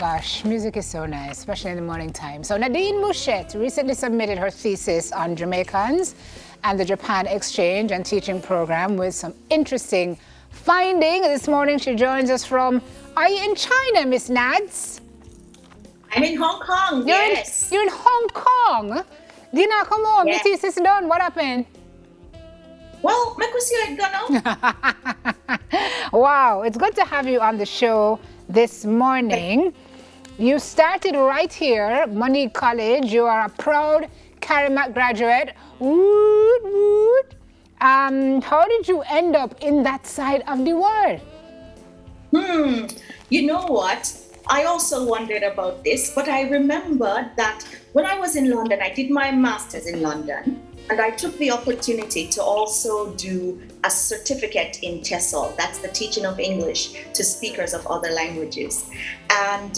Gosh, music is so nice, especially in the morning time. So Nadine Muschette recently submitted her thesis on Jamaicans and the Japan exchange and teaching program with some interesting findings. This morning she joins us from, are you in China, Miss Nads? I'm in Hong Kong, yes. You're in Hong Kong? Dina, come on, Yes. the thesis done. What happened? Well, I gonna. Wow, it's good to have you on the show this morning. You started right here, Money College. You are a proud Carimac graduate. Woot, woot. How did you end up in that side of the world? You know what? I also wondered about this, but I remember that when I was in London, I did my master's in London, and I took the opportunity to also do a certificate in TESOL. That's the teaching of English to speakers of other languages. And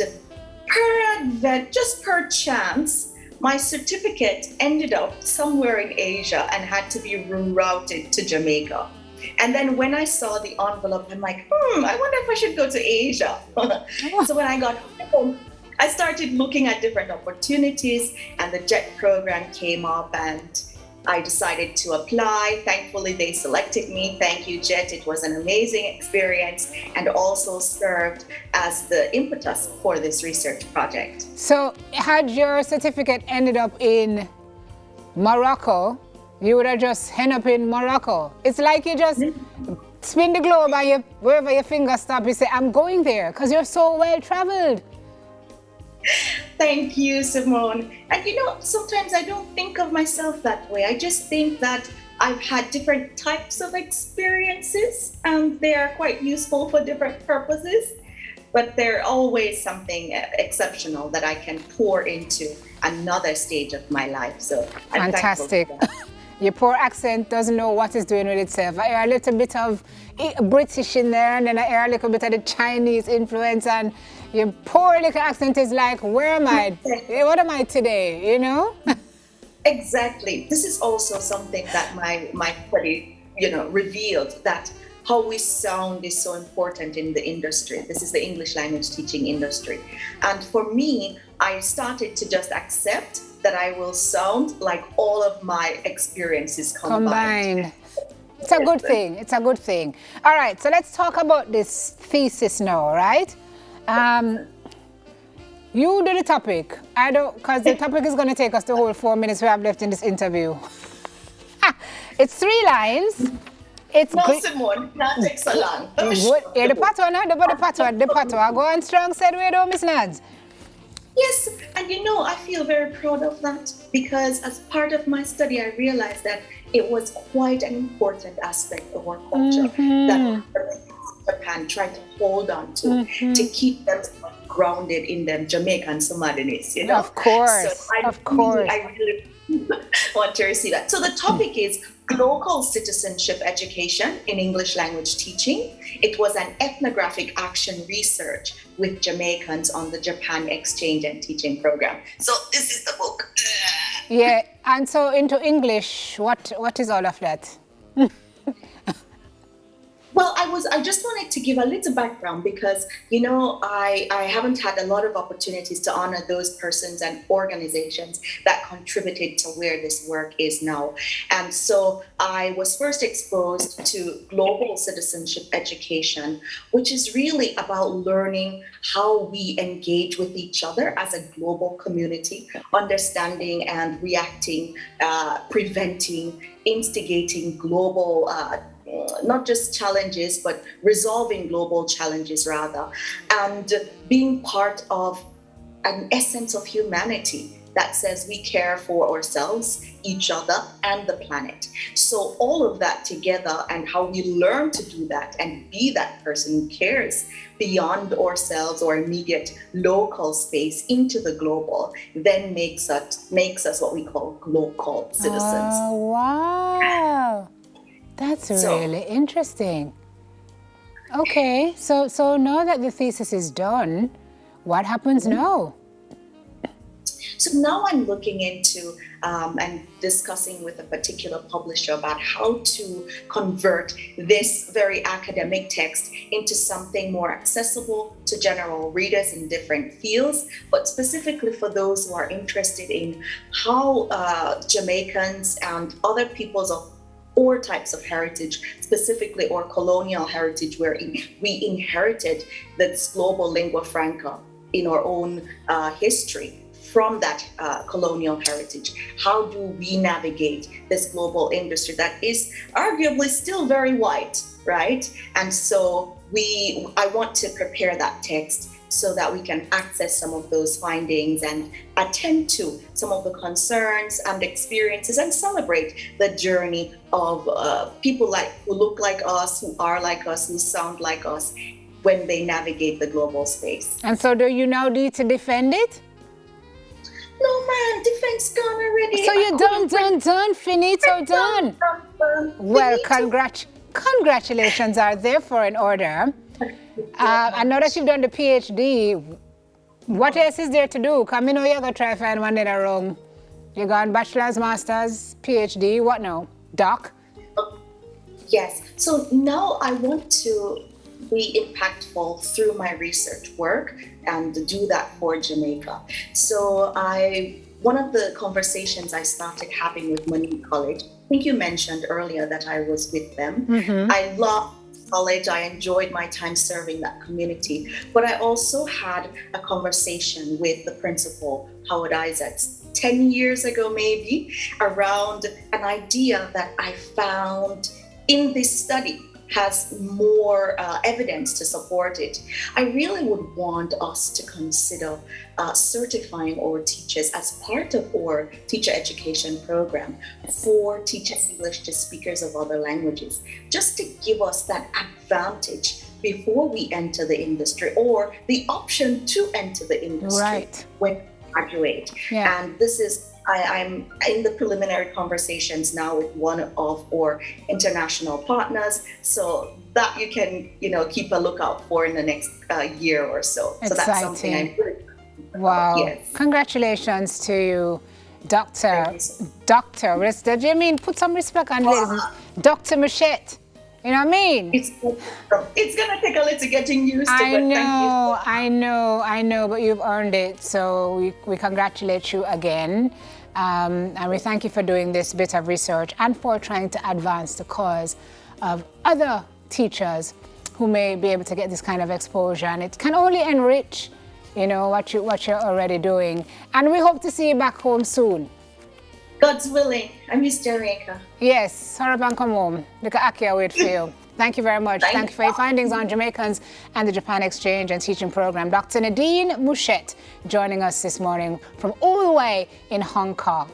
just per chance, my certificate ended up somewhere in Asia and had to be rerouted to Jamaica. And then when I saw the envelope, I'm like, I wonder if I should go to Asia. So when I got home, I started looking at different opportunities, and the JET program came up, and I decided to apply. Thankfully, they selected me. Thank you, JET. It was an amazing experience and also served as the impetus for this research project. So had your certificate ended up in Morocco, you would have just end up in Morocco. It's like you just spin the globe and wherever your finger stop, you say, I'm going there, because you're so well traveled. Thank you, Simone. And sometimes I don't think of myself that way. I just think that I've had different types of experiences, and they are quite useful for different purposes. But they're always something exceptional that I can pour into another stage of my life. So I'm fantastic. thankful for that. Your poor accent doesn't know what it's doing with itself. I hear a little bit of British in there, and then I hear a little bit of the Chinese influence, and your poor little accent is like, where am I? What am I today, Exactly. This is also something that my study, revealed, that how we sound is so important in the industry. This is the English language teaching industry. And for me, I started to just accept that I will sound like all of my experiences combined. It's a good thing. It's a good thing. All right, so let's talk about this thesis now, right? You do the topic. I don't, because the topic is going to take us the whole 4 minutes we have left in this interview. It's 3 lines. It's no, Simone, that takes so long. Yeah, the patwa. Go on strong, said we do, Miss Nads. Yes, and I feel very proud of that, because as part of my study, I realized that it was quite an important aspect of our culture that Japan tried to hold on to keep them grounded in them Jamaican Somaliness, Of course, so I really want to receive that. So the topic is local citizenship education in English language teaching. It was an ethnographic action research with Jamaicans on the Japan exchange and teaching program. So this is the book. Yeah, and so into English, what is all of that? Well, I just wanted to give a little background because, I haven't had a lot of opportunities to honor those persons and organizations that contributed to where this work is now. And so I was first exposed to global citizenship education, which is really about learning how we engage with each other as a global community, understanding and reacting, preventing, instigating global not just challenges, but resolving global challenges rather, and being part of an essence of humanity that says we care for ourselves, each other, and the planet. So all of that together, and how we learn to do that and be that person who cares beyond ourselves or immediate local space into the global, then makes us what we call global citizens. Oh, wow. That's really interesting. Okay, so now that the thesis is done, what happens now? So now I'm looking into and discussing with a particular publisher about how to convert this very academic text into something more accessible to general readers in different fields, but specifically for those who are interested in how Jamaicans and other peoples of or types of heritage, specifically or colonial heritage, where we inherited this global lingua franca in our own history from that colonial heritage. How do we navigate this global industry that is arguably still very white, right? And so I want to prepare that text so that we can access some of those findings and attend to some of the concerns and experiences and celebrate the journey of people who look like us, who are like us, who sound like us when they navigate the global space. And so do you now need to defend it? No, man, defense gone already. So you're done, finito, done. Well, congratulations are there for an order. I know that you've done the PhD. What else is there to do? Come in, you're going to try to find one in a room. You got bachelor's, master's, PhD, what now? Doc? Yes. So now I want to be impactful through my research work and do that for Jamaica. So one of the conversations I started having with Nadine College, I think you mentioned earlier that I was with them. Mm-hmm. I love college. I enjoyed my time serving that community. But I also had a conversation with the principal, Howard Isaacs, 10 years ago maybe, around an idea that I found in this study has more evidence to support it. I really would want us to consider certifying our teachers as part of our teacher education program for teaching English to speakers of other languages, just to give us that advantage before we enter the industry, or the option to enter the industry when we graduate. Yeah. And this is I'm in the preliminary conversations now with one of our international partners, so that you can, keep a lookout for in the next year or so. Exciting. So that's something I'm really wow. Yes. Congratulations to you, Dr. I mean, put some respect on ladies. Dr. Muschette. You know what I mean? It's gonna take a little getting used to, I but thank you. I know, but you've earned it. So we congratulate you again. And we thank you for doing this bit of research and for trying to advance the cause of other teachers who may be able to get this kind of exposure. And it can only enrich, what you're already doing. And we hope to see you back home soon. God's willing. I miss Jamaica. Yes, hurry up and come home. Look at Akia wait for you. Thank you very much. Thank you for your findings on Jamaicans and the Japan Exchange and Teaching Program. Dr. Nadine Muschette joining us this morning from all the way in Hong Kong.